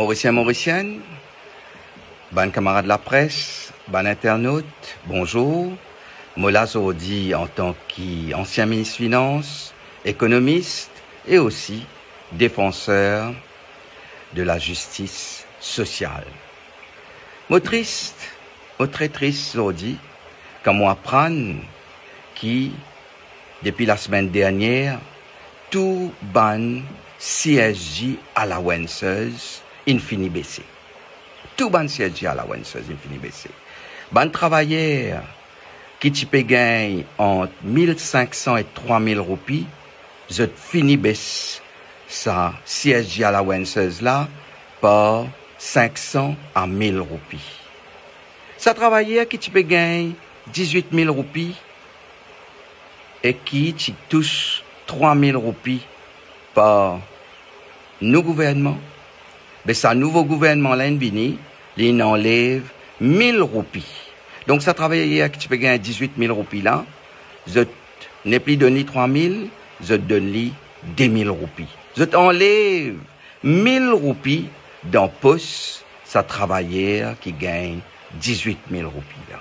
Mauricien, Mauricienne, ban camarade de la presse, ban internaute, bonjour. Mola Zordi en tant qu'ancien ministre des Finances, économiste et aussi défenseur de la justice sociale. Moi très triste Zordi, quand moi apprendre qui, depuis la semaine dernière, tout ban CSJ à la Wenseuse infini baissé. Tout ban CSJ à la Wenseuse infini baissé. Ban travailleurs qui tu peux gagner entre 1500 et 3000 roupies, je fini baisse ça CSJ à la Wenseuse là par 500 à 1000 roupies. Ça travailleur qui tu peux gagner 18 000 roupies et qui tu touche 3000 roupies par nos gouvernements, mais ça nouveau gouvernement là il enlève 1000 roupies. Donc ça travaillait qui tu peux gagner 18 000 roupies là, je n'ai plus donné 3000, je donne lui 2000 roupies. Je t'enlève 1000 roupies dans poste ça travailleur qui gagne 18 000 roupies là.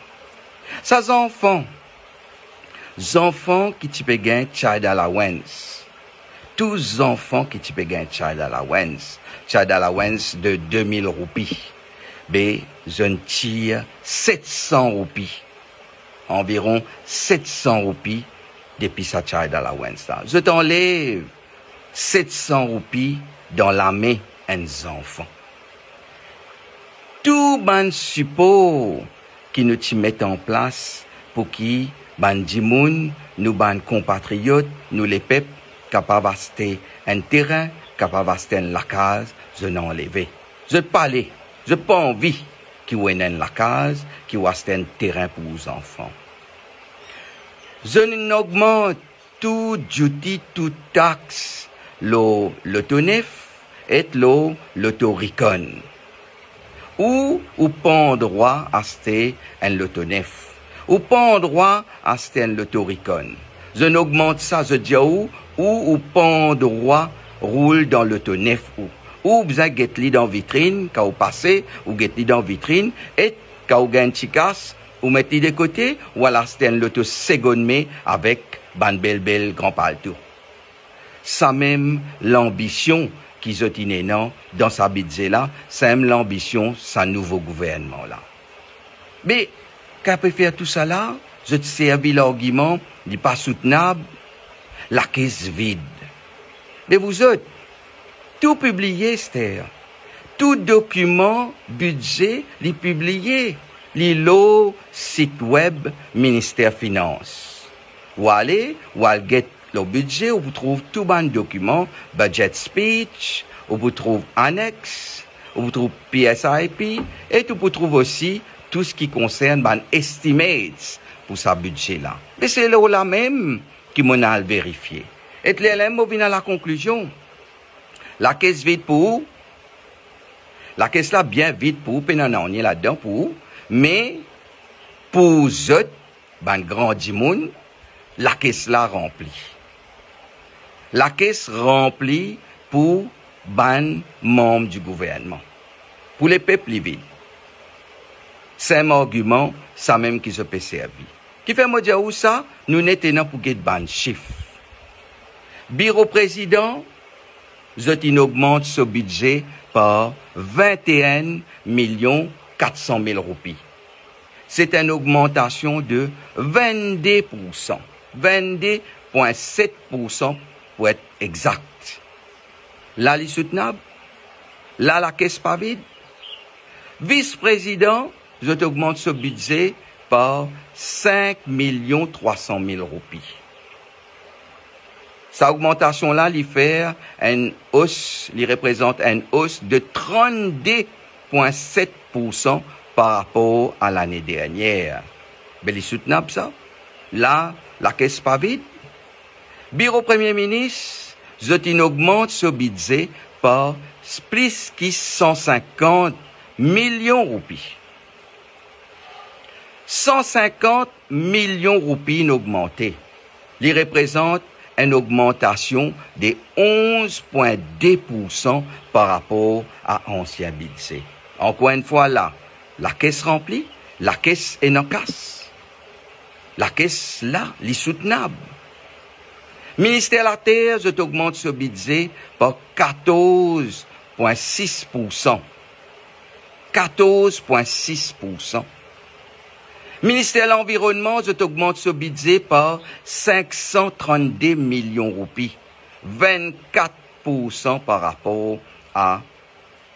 Ça enfants qui tu peux gagner child allowance. Tous enfants qui tu peux gagner child allowance de 2000 roupies. Ben, je ne tire 700 roupies. Environ 700 roupies depuis sa child allowance là. Je t'enlève 700 roupies dans la main des enfants. Tout ban support qui nous t'y mettent en place pour qui ban dimoun, nous ban compatriotes, nous les peuples, capable d'acheter un terrain, capable d'acheter une case, je n'en enlevé. Je parle, je pas envie qu'il y ait une case, qu'il y ait un terrain pour les enfants. Je n'augmente tout duty, tout taxe, l'autonef et l'autoricon. Ou pas droit à acheter un l'autonef. Ou pas droit à acheter un l'autoricon. Je n'augmente ça, je dis ou pas droit roule dans l'autonef ou besoin get-li dans vitrine, quand vous passez, ou get-li dans vitrine, et quand vous gagnez chicasse, ou mettez de côté, ou alors c'est un l'auto seconde mai avec ban bel grand palto. Ça même l'ambition qu'ils ont dans sa budget là, c'est même l'ambition sa nouveau gouvernement là. Mais, quand peut faire tout ça là, je te servis l'argument, n'est pas soutenable, la caisse vide. Mais vous autres, tout publié, Esther. Tout document, budget, les publié. Les lots, site web, ministère Finances. Ou allez get le budget, où vous trouvez tout bon document, budget speech, où vous trouvez annexe, où vous trouvez PSIP, et vous trouvez aussi tout ce qui concerne ban estimates pour sa budget là. Mais c'est là même qui m'en a vérifié. Et l'élève vient à la conclusion. La caisse vide pour la caisse là bien vide pour on est là-dedans pour mais pour eux ban grand dimoun la caisse là remplie. La caisse remplie pour ban membres du gouvernement. Pour les peuples vides. C'est un argument, ça même qui se peut servir. Qui fait me dire où ça? Nous n'étions pour get ban chiffre. Bureau président, je augmente ce budget par 21 400 000 roupies. C'est une augmentation de 22%. 22,7% pour être exact. Là, les soutenables. Là, la caisse pas vide. Vice-président, je t'augmente ce budget par 5 300 000 roupies. Sa augmentation-là, il fait une hausse, il représente une hausse de 32,7% par rapport à l'année dernière. Mais il est soutenable, ça. Là, la caisse pas vide. Bureau Premier ministre, je augmente ce budget par plus que 150 millions de roupies. 150 millions de roupies augmentées. Il représente une augmentation de 11,2% par rapport à ancien budget. Encore une fois là, la caisse remplie, la caisse est en casse. La caisse là, est soutenable. Ministère de la Terre, je t'augmente ce budget par 14,6%. 14,6%. Ministère de l'Environnement, je t'augmente ce budget par 532 millions de roupies. 24% par rapport à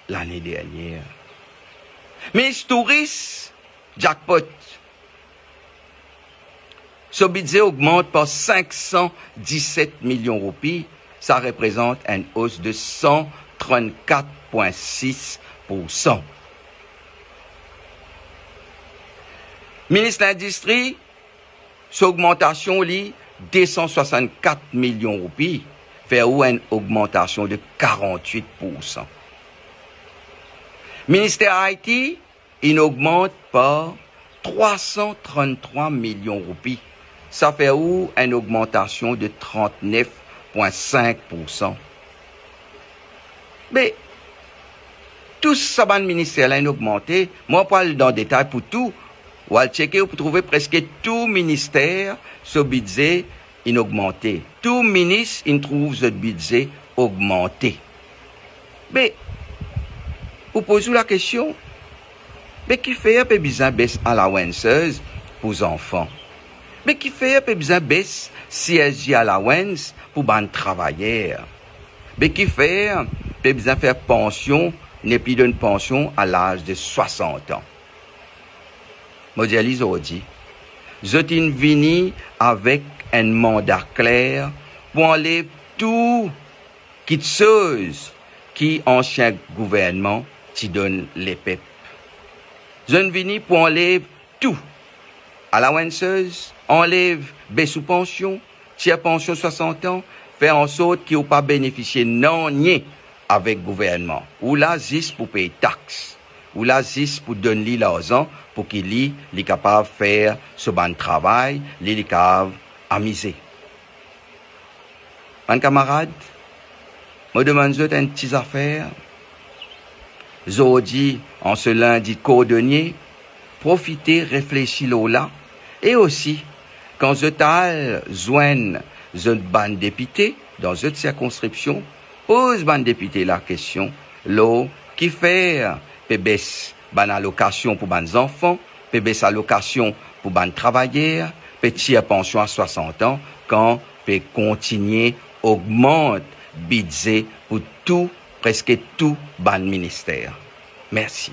l'année dernière. Ministre Tourisme, jackpot. Ce budget augmente par 517 millions de roupies. Ça représente une hausse de 134,6%. Ministre de l'Industrie, cette augmentation est 264 millions de roupies, fait une augmentation de 48%. Ministère Haïti, il augmente par 333 millions de roupies. Ça fait une augmentation de 39,5%. Mais, tout ça, le ministère a augmenté. Moi, pas dans le détail pour tout. Ou à checker, vous trouvez presque tout ministère, ce budget, il augmenté. Tout ministre, il trouve ce budget augmenté. Mais, vous posez la question, mais qui fait un peu besoin baisse allowance pour les enfants? Mais qui fait un peu besoin baisse CSG allowance pour les travailleurs? Mais qui fait un peu besoin faire pension, n'est plus d'une pension à l'âge de 60 ans? Modèle aujourd'hui, je suis venu avec un mandat clair pour enlever tout qui chose qui ancien gouvernement qui donne les peuples. Je suis venu pour enlever tout. Allowances, enlève baisse sous pension, tiers pension 60 ans, faire en sorte qu'ils n'ont pas bénéficié non ni avec le gouvernement. Ou là, juste pour payer taxes. Ou là, juste pour donner l'argent pour qu'il est capable de faire ce bon travail, il est capable d'amuser. Mes camarades, je me demande une petite affaire. Aujourd'hui, en ce lundi cordonnier, profitez, réfléchissez là. Et aussi, quand je t'ai joint une bande député dans une circonscription, pose bande député la question, l'eau qui fait baisse ban allocation pour ban enfants, baisse allocation pour ban travailleurs, petit pension à 60 ans, quand peut continuer augmente budget pour tout, presque tout ban ministère. Merci.